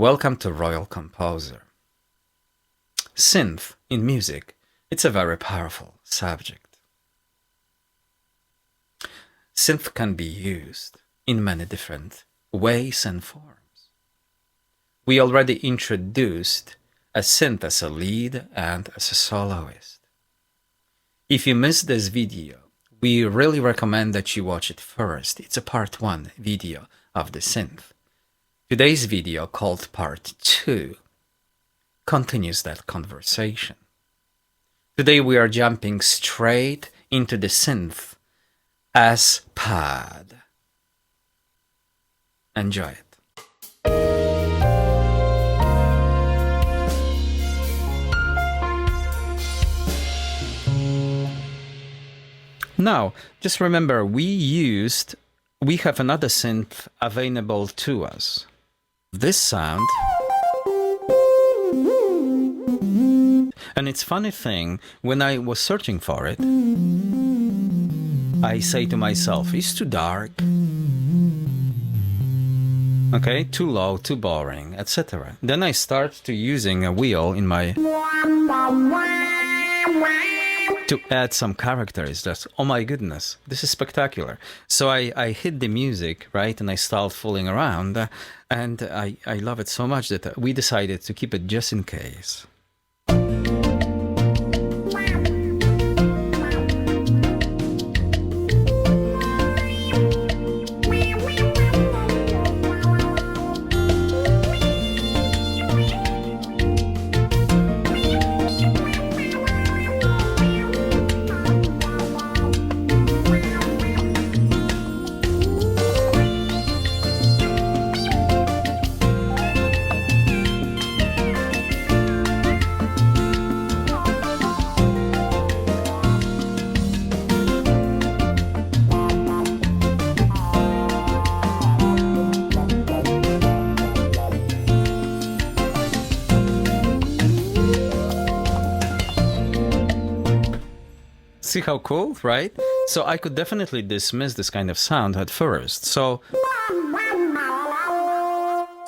Welcome to Royal Composer. Synth in music, it's a very powerful subject. Synth can be used in many different ways and forms. We already introduced a synth as a lead and as a soloist. If you missed this video, we really recommend that you watch it first. It's a part 1 video of the synth. Today's video, called part 2, continues that conversation. Today we are jumping straight into the synth as PAD. Enjoy it. Now, just remember, we have another synth available to us. This sound. And it's funny thing, when I was searching for it, I say to myself, it's too dark. Okay, too low, too boring, etc. Then I start to using a wheel in my to add some characters. Just, oh my goodness, this is spectacular. So I hit the music, right, and I start fooling around, and I love it so much that we decided to keep it just in case. See how cool, right? So I could definitely dismiss this kind of sound at first. So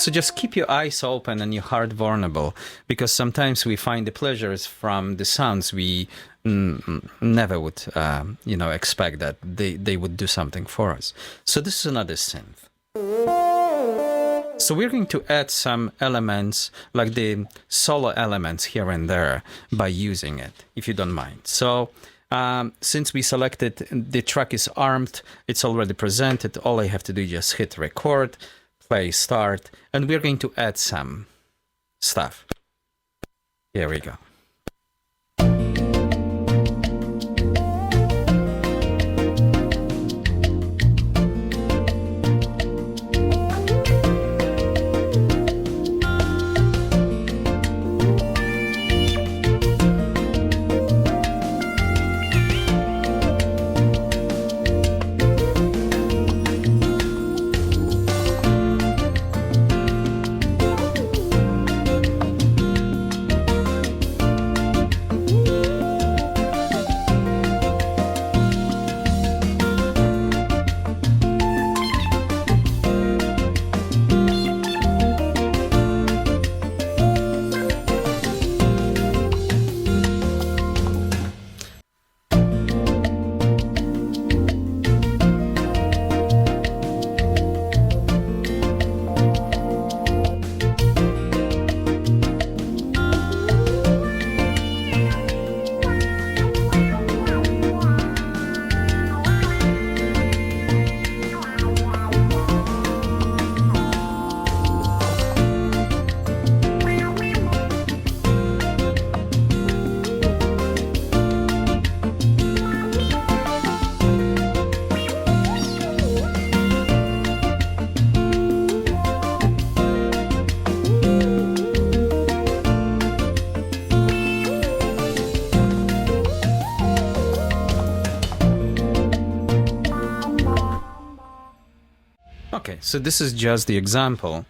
just keep your eyes open and your heart vulnerable, because sometimes we find the pleasures from the sounds we never would, expect that they would do something for us. So this is another synth. So we're going to add some elements, like the solo elements here and there, by using it, if you don't mind. So since we selected the track is armed, it's already presented, all I have to do is just hit record, play start, and we're going to add some stuff. Here we go. Okay, so this is just the example.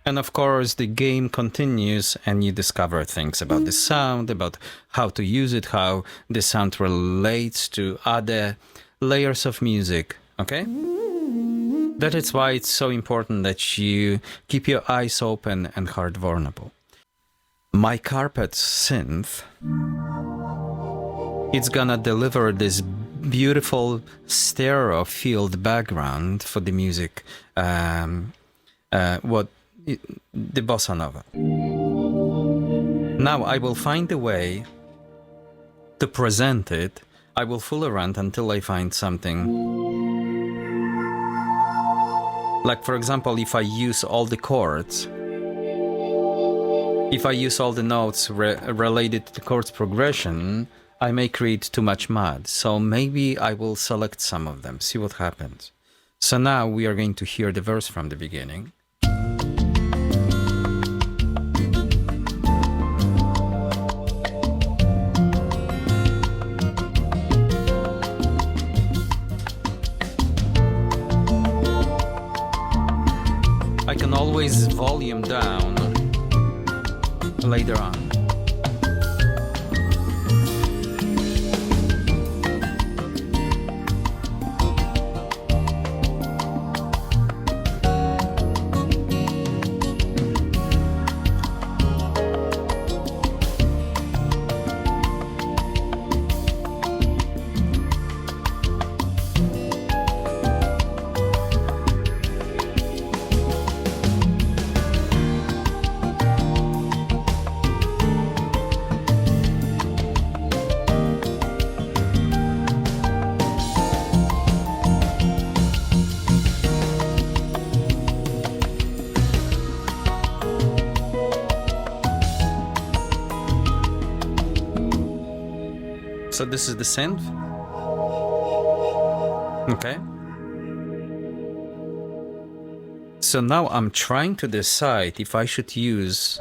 And of course, the game continues and you discover things about the sound, about how to use it, how the sound relates to other layers of music, okay? That is why it's so important that you keep your eyes open and heart vulnerable. My PAD synth, it's gonna deliver this beautiful stereo field background for the music, the bossa nova. Now I will find a way to present it. I will fool around until I find something. Like, for example, if I use all the chords, if I use all the notes related to the chords progression, I may create too much mud. So maybe I will select some of them, see what happens. So now we are going to hear the verse from the beginning. I can always volume down later on. So this is the synth. Okay. So now I'm trying to decide if I should use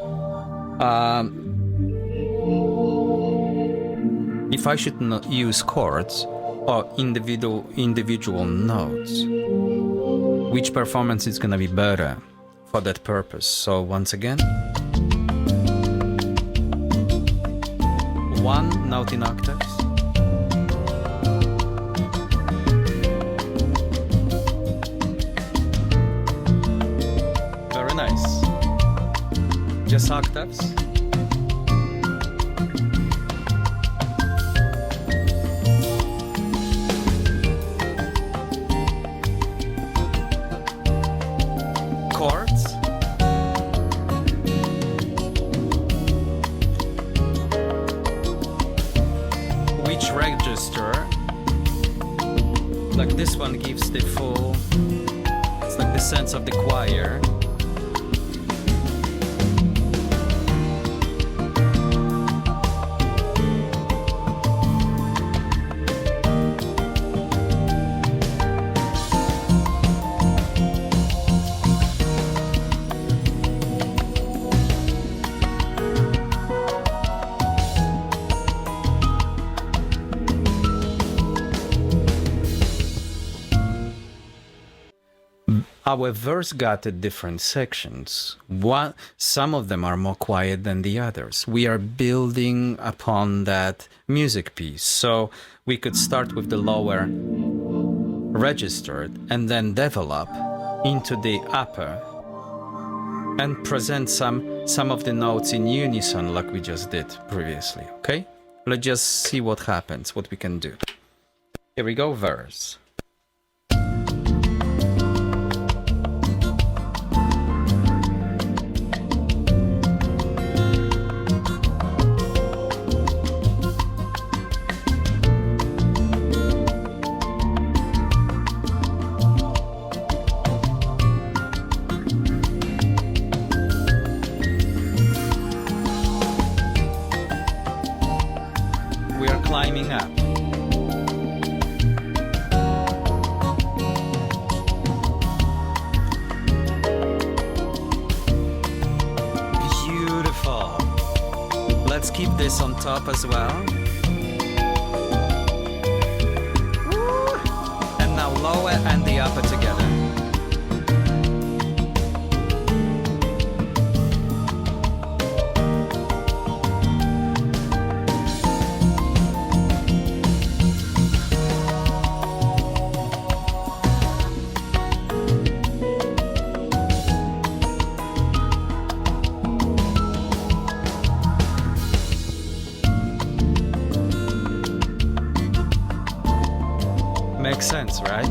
if I should not use chords or individual notes. Which performance is gonna be better for that purpose? So once again, one note in octaves. Very nice. Just octaves. Chords. Which register? Like this one gives the full, it's like the sense of the choir. Our verse got different sections. Some of them are more quiet than the others. We are building upon that music piece. So we could start with the lower registered and then develop into the upper and present some of the notes in unison like we just did previously, okay? Let's just see what happens, what we can do. Here we go, verse. We are climbing up. Beautiful. Let's keep this on top as well. Woo! And now lower and the upper together. sense, right?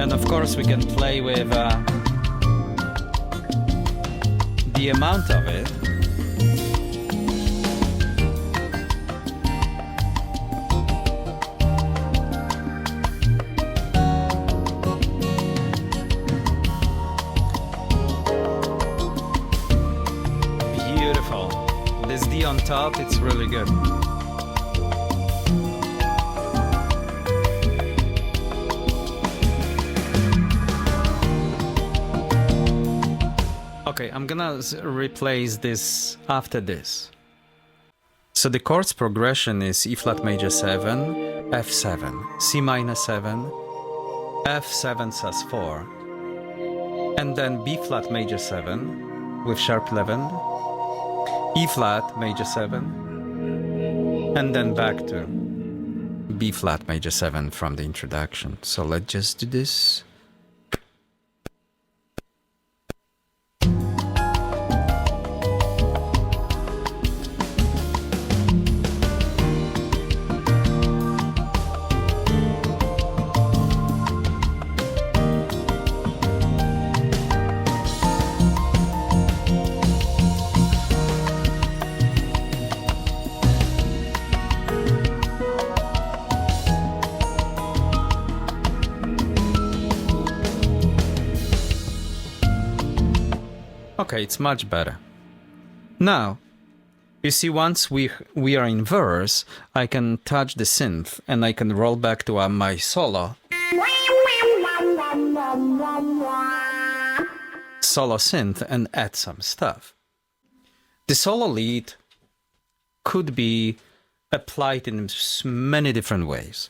And of course we can play with the amount of it. This D on top, it's really good. Okay, I'm gonna replace this after this. So the chords progression is E flat major 7, F7, C minor 7, F7 sus4, and then B flat major 7 with sharp 11, E flat major 7, and then back to B flat major 7 from the introduction. So let's just do this. Okay, it's much better. Now, you see, once we are in verse, I can touch the synth and I can roll back to my solo synth and add some stuff. The solo lead could be applied in many different ways.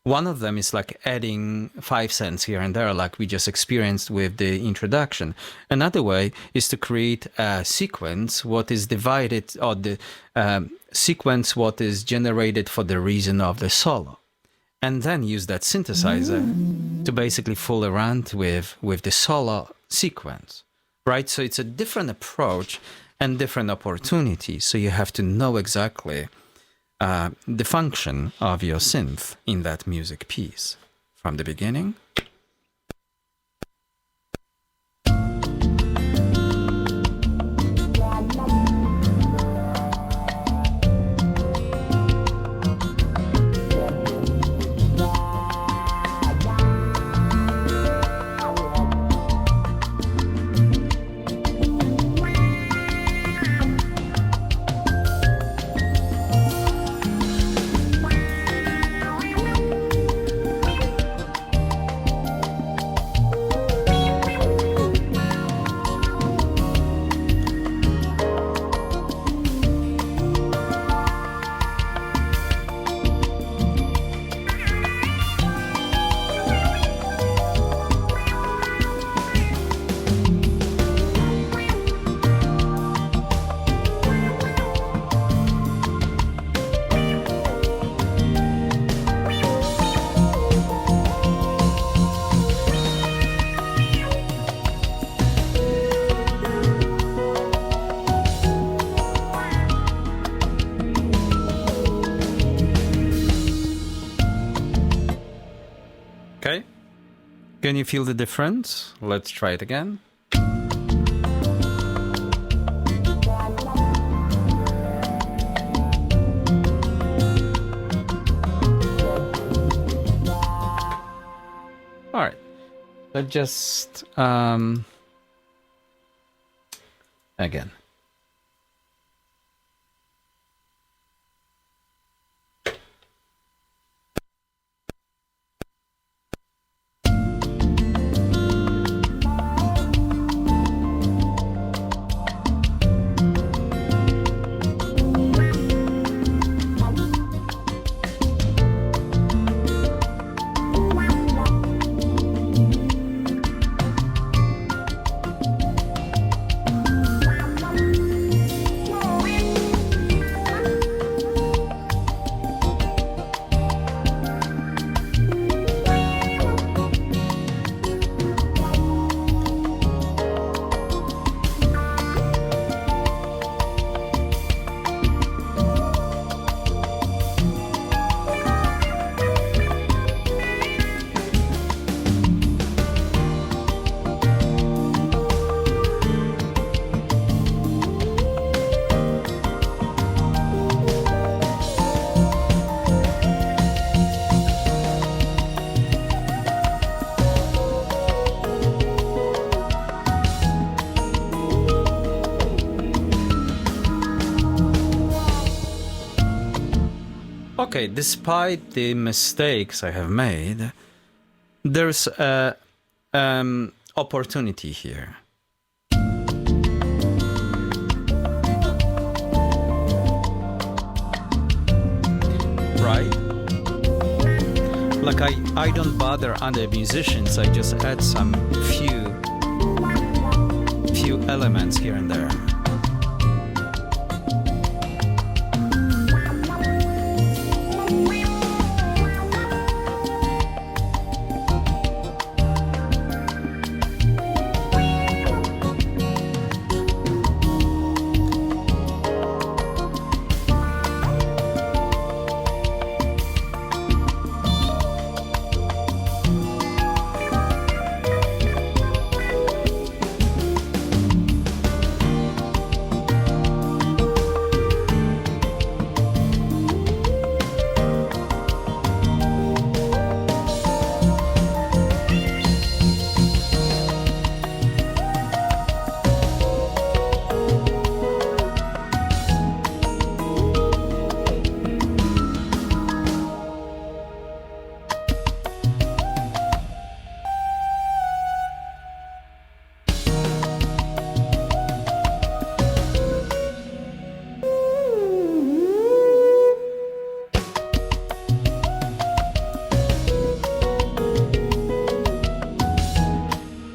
One of them is like adding 5 cents here and there, like we just experienced with the introduction. Another way is to create a sequence, what is divided, or the sequence what is generated for the reason of the solo. And then use that synthesizer to basically fool around with the solo sequence, right? So it's a different approach and different opportunity. So you have to know exactly the function of your synth in that music piece from the beginning. Okay, can you feel the difference? Let's try it again. All right, let's just again. Okay, despite the mistakes I have made, there's a opportunity here. Right? Like I don't bother other musicians, I just add some few elements here and there.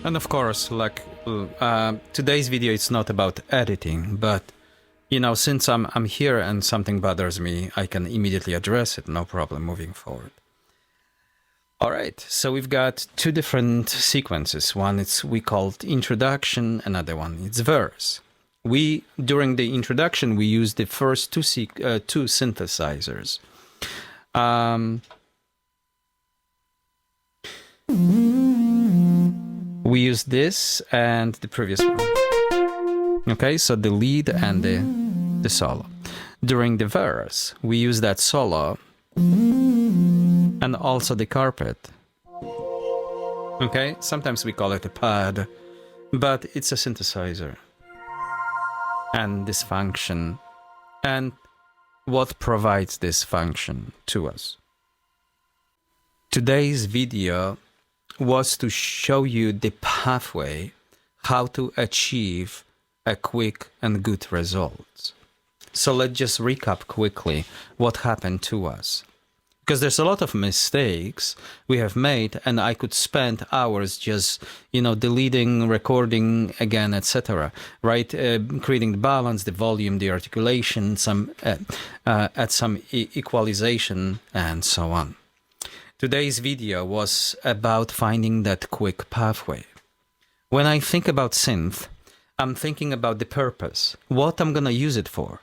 And of course, like today's video, it's not about editing, but you know, since I'm here and something bothers me, I can immediately address it, no problem moving forward. All right, so we've got two different sequences. One we called introduction, another one it's verse. During the introduction, we used the first two synthesizers. We use this and the previous one. Okay, so the lead and the solo. During the verse, we use that solo and also the carpet. Okay, sometimes we call it a pad, but it's a synthesizer. And this function, and what provides this function to us. Today's video was to show you the pathway, how to achieve a quick and good results. So let's just recap quickly what happened to us. Because there's a lot of mistakes we have made, and I could spend hours just, you know, deleting, recording again, etc. Right? Creating the balance, the volume, the articulation, add some equalization, and so on. Today's video was about finding that quick pathway. When I think about synth, I'm thinking about the purpose, what I'm gonna use it for.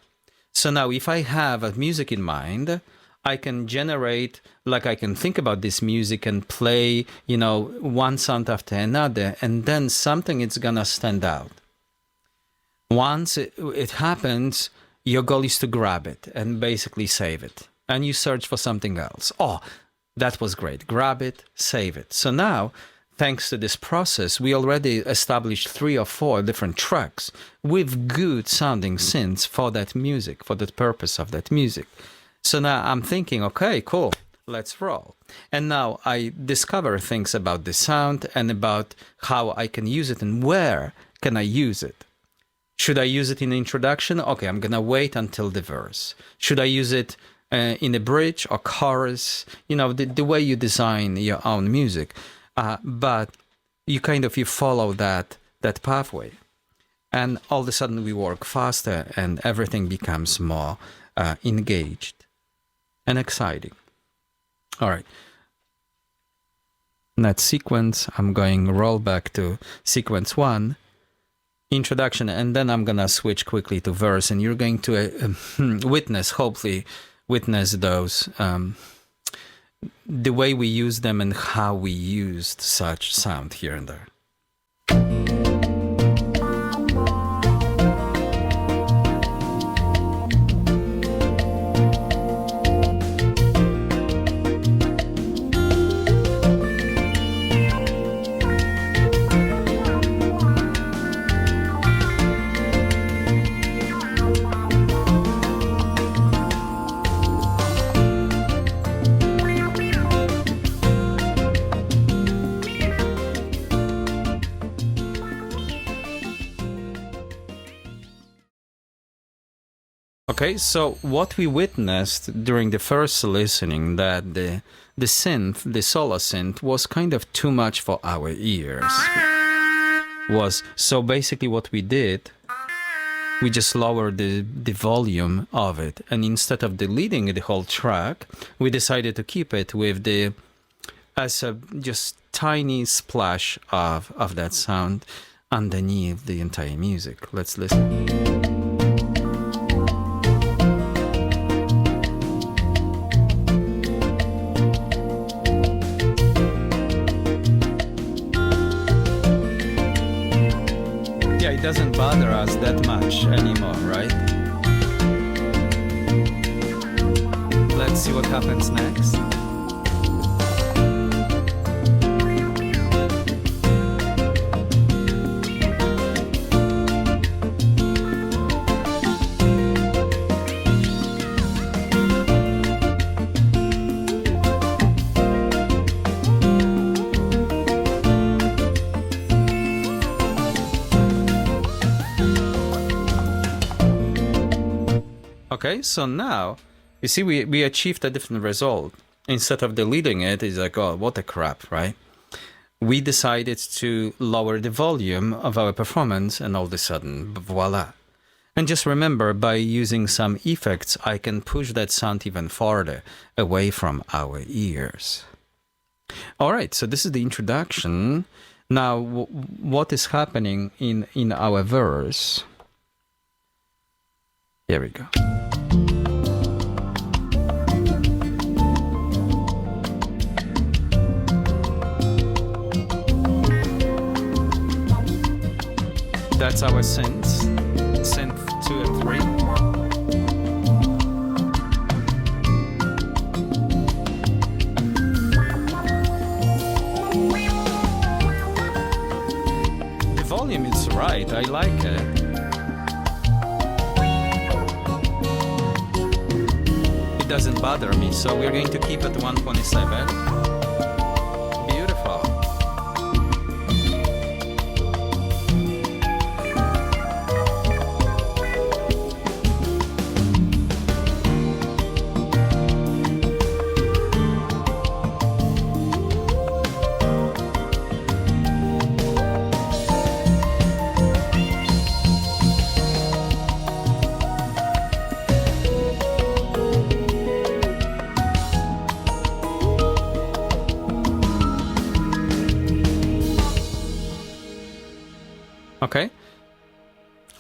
So now if I have a music in mind, I can generate, like I can think about this music and play, you know, one sound after another, and then something is gonna stand out. Once it happens, your goal is to grab it and basically save it. And you search for something else. Oh, that was great. Grab it, save it. So now, thanks to this process, we already established 3 or 4 different tracks with good sounding synths for that music, for the purpose of that music. So now I'm thinking, okay, cool, let's roll. And now I discover things about the sound and about how I can use it and where can I use it. Should I use it in the introduction? Okay, I'm gonna wait until the verse. Should I use it in a bridge or chorus, you know, the way you design your own music, but you follow that pathway, and all of a sudden we work faster and everything becomes more engaged and exciting. All right, that sequence, I'm going roll back to sequence 1, introduction, and then I'm gonna switch quickly to verse, and you're going to hopefully witness those, the way we use them and how we used such sound here and there. Okay, so what we witnessed during the first listening, that the synth, the solo synth, was kind of too much for our ears. So basically what we did, we just lowered the volume of it, and instead of deleting the whole track, we decided to keep it with as a just tiny splash of that sound underneath the entire music. Let's listen. Yeah, it doesn't bother us that much anymore, right? Let's see what happens next. Okay, so now, you see, we achieved a different result. Instead of deleting it, it's like, oh, what a crap, right? We decided to lower the volume of our performance, and all of a sudden, voila. And just remember, by using some effects, I can push that sound even farther away from our ears. All right, so this is the introduction. Now, what is happening in our verse? Here we go. That's our synth 2 and 3. The volume is right, I like it. It doesn't bother me, so we're going to keep it 127. Okay.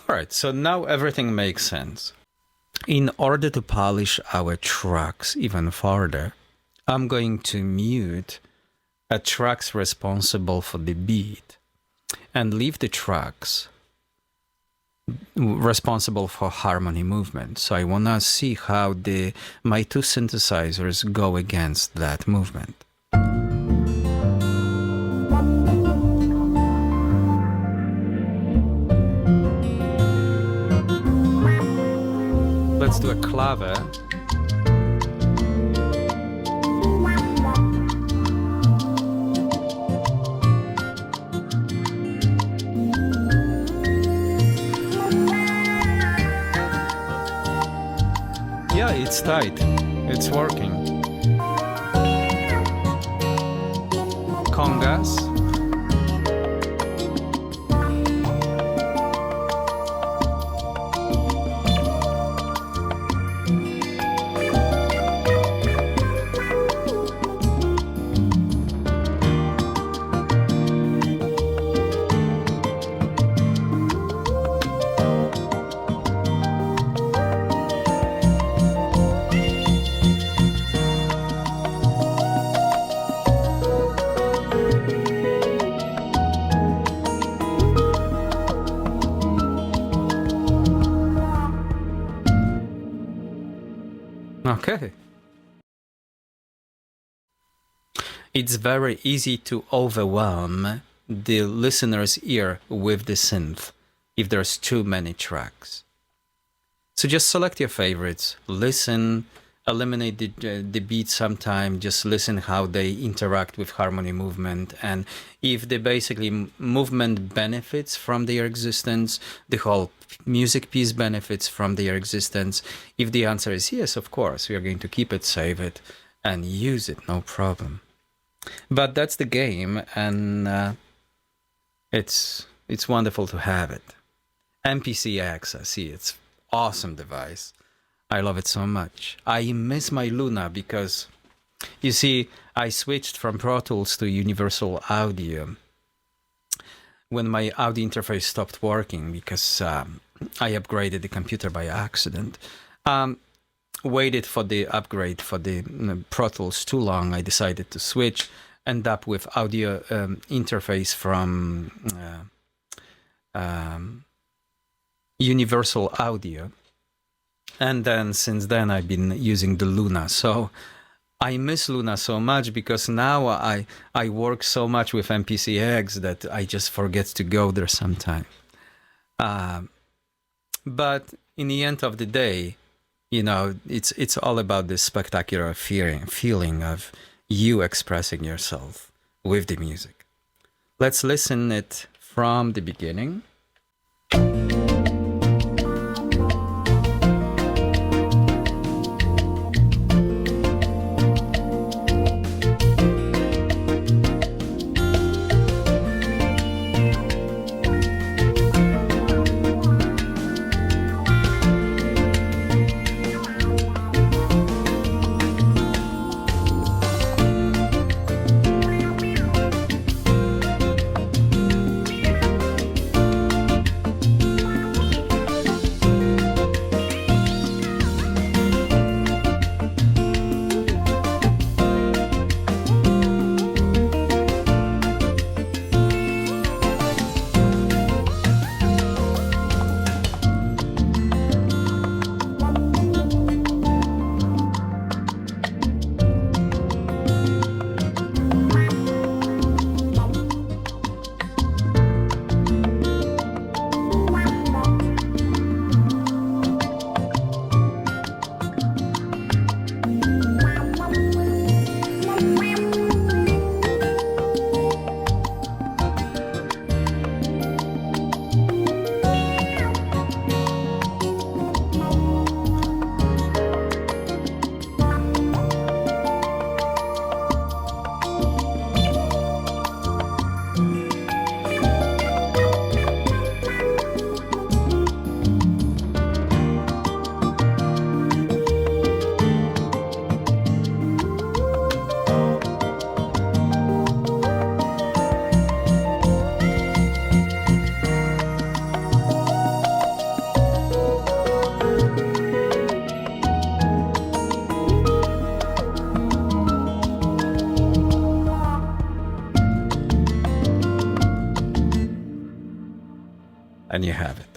All right, so now everything makes sense. In order to polish our tracks even further, I'm going to mute a tracks responsible for the beat and leave the tracks responsible for harmony movement. So I want to see how my two synthesizers go against that movement. Let's do a clave. Yeah, it's tight. It's working. Congas. Okay. It's very easy to overwhelm the listener's ear with the synth if there's too many tracks. So just select your favorites, listen, eliminate the beat sometime, just listen how they interact with harmony movement, and if the basically movement benefits from their existence, the whole music piece benefits from their existence? If the answer is yes, of course, we are going to keep it, save it, and use it, no problem. But that's the game, and it's wonderful to have it. MPC X, I see, it's awesome device. I love it so much. I miss my Luna because, you see, I switched from Pro Tools to Universal Audio when my audio interface stopped working because I upgraded the computer by accident. Waited for the upgrade for the Pro Tools too long. I decided to switch, end up with audio interface from Universal Audio. And then since then I've been using the Luna. So I miss Luna so much because now I work so much with MPCX that I just forget to go there sometime. But in the end of the day, you know, it's all about this spectacular feeling of you expressing yourself with the music. Let's listen it from the beginning. And you have it.